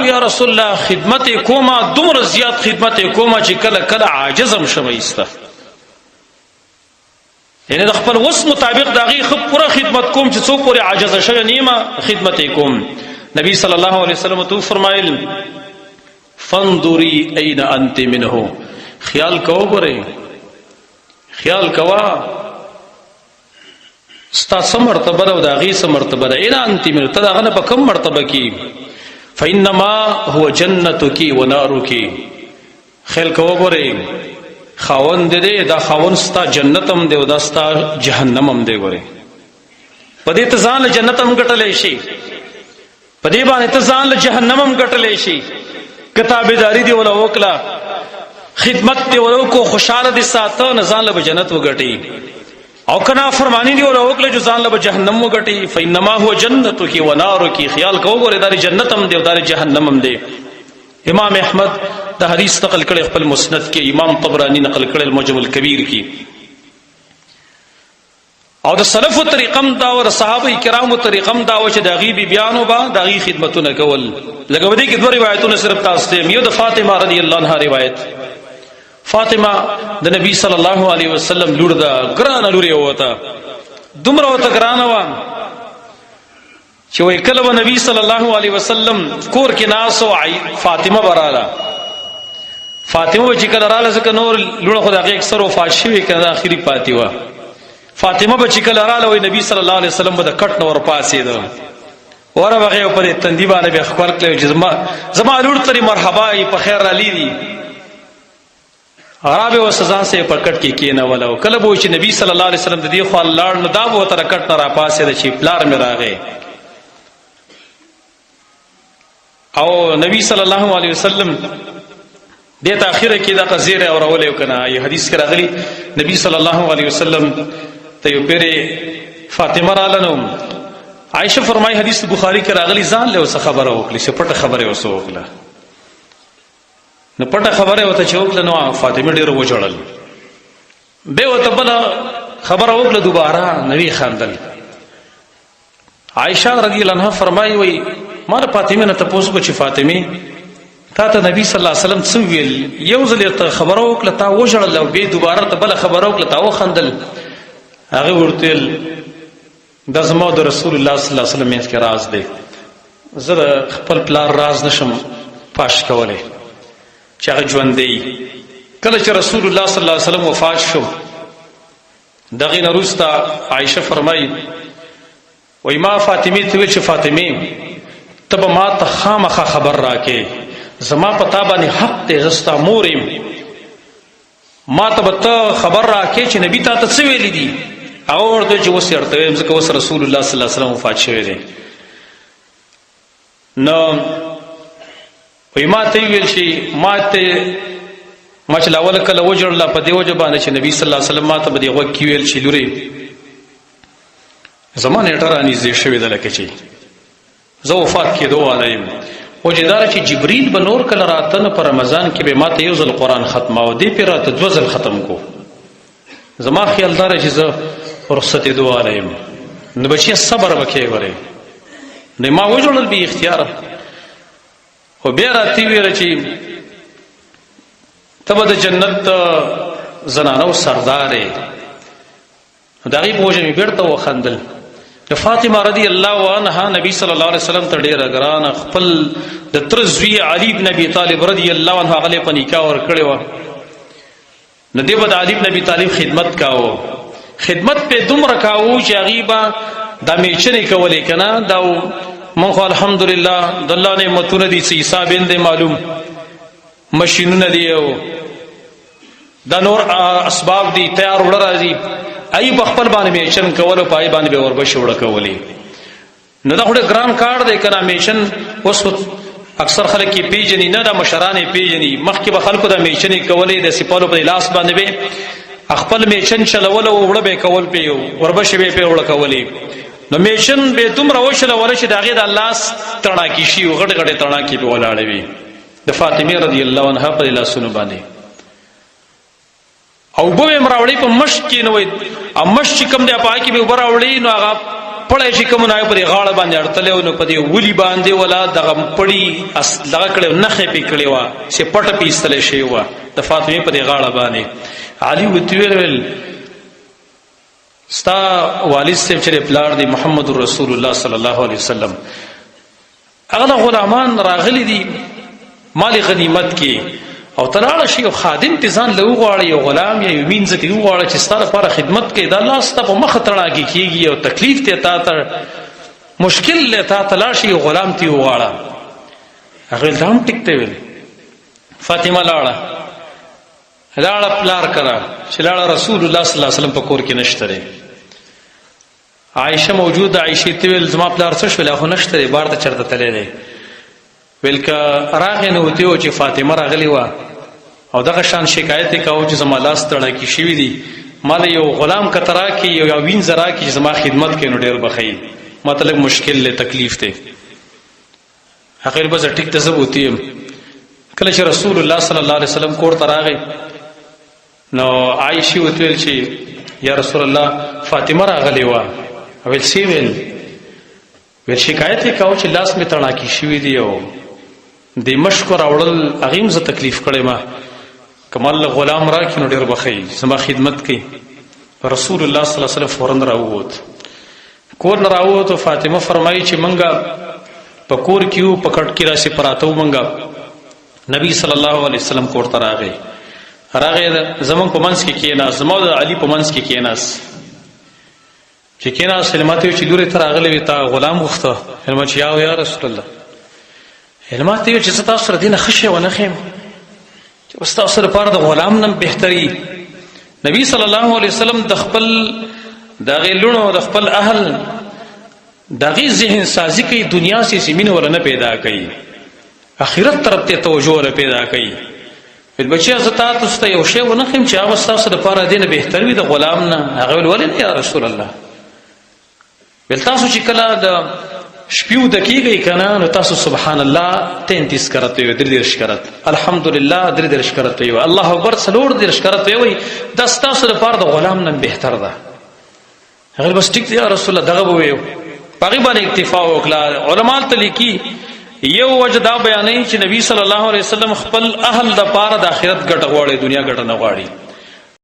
یا رسول الله خدمت کوما دومره زیات خدمت کوما چې کله کله عاجزم شمه ایسته، یعنی د خپل وس مطابق دغه خپ پوره خدمت کوم چې څوک پورې عاجز شوی نیمه خدمت کوم. نبی صلی الله علیه وسلم تو فرمایل فانظری اين انت منه، خیال کو غره، خیال کوا ستا سم مرتبه او دغه سم مرتبه ده، اين انت منه ته دغه په کم مرتبه کې، فانما هو جنتك ونارك، خیال کو غره خاوند دې دا خاوند ستا جنتم دې او دا ستا جهنمم دې غره. پدې ته ځان له جنتم ګټلې شي، پدې باندې ته ځان له جهنمم ګټلې شي. کتابداري دی ولا وکړه، خدمت دی ولا کو خوشاله دي ساته نه ځان له جنت وګټي، او کنا فرمانی دی ولا وکړه جو ځان له جهنم وګټي. فینما هو جنتک ونارک، خیال کو غره دا جنتم دی او دا جهنمم دی. امام احمد دا حدیث نقل کړي خپل مسند کې، امام طبرانی نقل کړي المعجم الکبیر کې، او د سلفو طریقم دا او صحابه کرامو طریقم دا او چې د غیبی بیانو با د غی خدمتونه کول. لکه ودی کې دوه روایتونه صرف تاسو ته، یو د فاطمه رضی الله عنها روایت. فاطمه د نبی صلی الله علیه وسلم لور دا ګرانه لور یو وته، دومره وته ګرانه و چې وای کله و نبی صلی الله علیه وسلم کور کې ناس او فاطمه براله، فاطمه چې کله رااله ځکه نور لور خو دغه اکثر وفات شوی کنه اخیری پاتې و. فاطمه به چې کله رااله وای نبی صلی الله علیه وسلم به د کټ نور پاسې ده ور هغه پر تندی باندې به خبر کړو چې زما لور تری مرحبا په خیر را لیدي، عربه و سزا سے پکټ کې کینه ولا کله به چې نبی صلی الله علیه وسلم د دې خو الله نو دا به تر کټ نه را پاسې ده چې پلار مې راغی. او نبی صلی الله علیه وسلم دې تاخيره کې دا قزیره اور اولې کنه، ای حدیث کې راغلی نبی صلی الله علیه وسلم ته یو پیره فاطمه رالنو. عائشه فرمای حدیث بخاری کې راغلی ځان له څه خبره وکړي، چې پټه خبره وسو وکړه، نو پټه خبره وته چې وکړه نو فاطمه ډیره وجړل، به وته بل خبره وکړه دوباره نبی خاندل. عائشه رضی الله عنها فرمای وای مال فاطمه نه تاسو کو چې فاطمه تا ته نبی صلی الله علیه وسلم څه ویل، یو ځل ته خبره وکړه تا وجړل او به دوباره ته بل خبره وکړه تا وخندل. هغه ورتل د زما د رسول الله صلی الله علیه وسلم کې راز دی، زه خپل پلار راز نشم پاش کولای چې هغه ژوند دی. کله چې رسول الله صلی الله علیه وسلم وفات شو دغه نورستا عائشه فرمایي وای ما فاطمه ته ویل چې فاطمه تب ما ته خامخا خبر راکې، زما پتا باندې حق ته زستا مورم، ما ته خبر راکې چې نبی ته څه ویل دي، او ورته چې وسرته ځکه وس رسول الله صلی الله علیه وسلم وفات شوی دی. نو وای ما ته ویل شي ما چې لاول کله وجړل په دی وجه باندې چې نبی صلی الله علیه وسلم ما ته به وګ کی ویل شي لوري زمانه ټرانی زی شوی د لکه چې زه وفات کېدو وایم. وجدار چې جبريل به نور کله راتنه پر رمضان کې به ماته یو ځل قران ختم او دی پر راته دو ځل ختم کو، زما خیال دار چې زه رخصت دعا علیهم نو بچي صبر وکي وره نه ما وجړل به اختیار. خو بیا راتی ویل چې تبه د جنت زنانو سردارې دغه بوجه می بیرته وخندل. فاطمه رضی الله عنها نبی صلی الله علیه وسلم ته ډیره ګران خپل د ترزوی علی بن ابي طالب رضی الله عنه هغه په نکاح ور کړی و. نو دی بد علی بن ابي طالب خدمت کاوه، خدمت په دومره کاوه چې غیبا د میچنې کولې کنه دا مونږ الحمدلله د الله نعمتونه دي چې حساب اند معلوم ماشینونه دی او دا نور اسباب دي تیار وړ راځي، ای بخپل باندې میشن کول او پای باندې به وربش وړ کولې. نو دا هډه ګران کار دی کنه میشن. اوس اکثر خلک کې پیجنې نه دا مشرانې پیجنې، مخکې به خلکو دا میشنې کولې د سپالو په لاس باندې به خپل میشن چلول او وړ به کول پیو وربش به په وړ کولې. نو میشن به دومره وشله ورشه دغه د الله تڼا کې شي غټ غټ تڼا کې په ولاړې وي. د فاطمه رضی الله عنها په لاسونو باندې او به امراوړي په مشک کې نو او مشک کوم دی پای کې به وراوړي نو هغه پړې چې کوم نه پر غاړه باندې اړتلې نو په دې ولي باندې ولا دغه پړی اصله کړو نخې پې کړې و چې پټه پیستلې شي و د فاطمه په دې غاړه باندې علي وتویل ستا والد صاحب چې پلار دی محمد رسول الله صلی الله علیه وسلم هغه غلامان راغلي دي مال غنیمت کې او تلاړه شي او خادم تزان له وغواړي یو غلام یا یو مینځ کې وغواړي چې ستاره لپاره خدمت کوي دا الله ست په مخ تړه کې کیږي او تکلیف ته تا مشکل له تا تلاشي یو غلام تی وغواړه هغه دام ټیکته ویل فاطمه لاړه پلار کرا چې لاړه رسول الله صلی الله علیه وسلم په کور کې نشته عائشه موجوده عائشه ته ویل زما پلار څه شول خو نشته بار ته چرته تللی ویل کا راغې نو ته چې فاطمه راغلی و او دغه شان شکایت وکاو چې زما لاس تړه کې شوی دی مال یو غلام کترا کې یو وین زرا کې زما خدمت کې نو ډیر بخی مطلب مشکل له تکلیف ته اخر بس ټیک ته ثبوتي کله چې رسول الله صلی الله علیه وسلم کور ته راغی نو عائشه وتویل چې یا رسول الله فاطمه راغلی و او سی ویل شکایت وکاو چې لاس می تړه کې شوی دی او د مشکور اورل اغیم ز تکلیف کړي ما کمال غلام را کینو ډیر بخی زما خدمت کوي رسول الله صلی الله علیه وسلم فورن راووت کور نه راووت فاطمه فرمایي چې منګه په کور کېو پکړ کې راشي پراتو منګه نبی صلی الله علیه وسلم کور ته راغی زمون په منځ کې کېناس زمو د علي په منځ کې کېناس چې کېناس سلماته چې لوري تر اغلی وتا غلام غوښته هلمه چې یا رسول الله هلماته چې تاسو سره دینه خشه ونه خیم چې استاد سره پر د غلام نن بهتري نبی صلی الله علیه وسلم د خپل دغه لونو د خپل اهل دغه ذهن سازي کوي دنیا سي زمين ورنه پیدا کوي اخرت طرف ته توجه ور پیدا کوي په بچیا زتا تاسو ته یو شی ونه خیم چې هغه تاسو سره پر دینه بهتر وي د غلام نه هغه ولین یا رسول الله بل تاسو چې کله د شپیو دقیقې کنه نو تاسو سبحان الله 33 کرته وي 33 کرته الحمدلله 33 کرته وي الله اکبر 33 کرته وي د تاسو لپاره د غلام نن بهتر ده هغه بس ټیک یا رسول الله دغه وي پاغي باندې اکتفا وکړه علما ته لیکي یو وجدا بیانې چې نبی صلی الله علیه وسلم خپل اهل د پاره د آخرت ګټ غواړي دنیا ګټ نه غواړي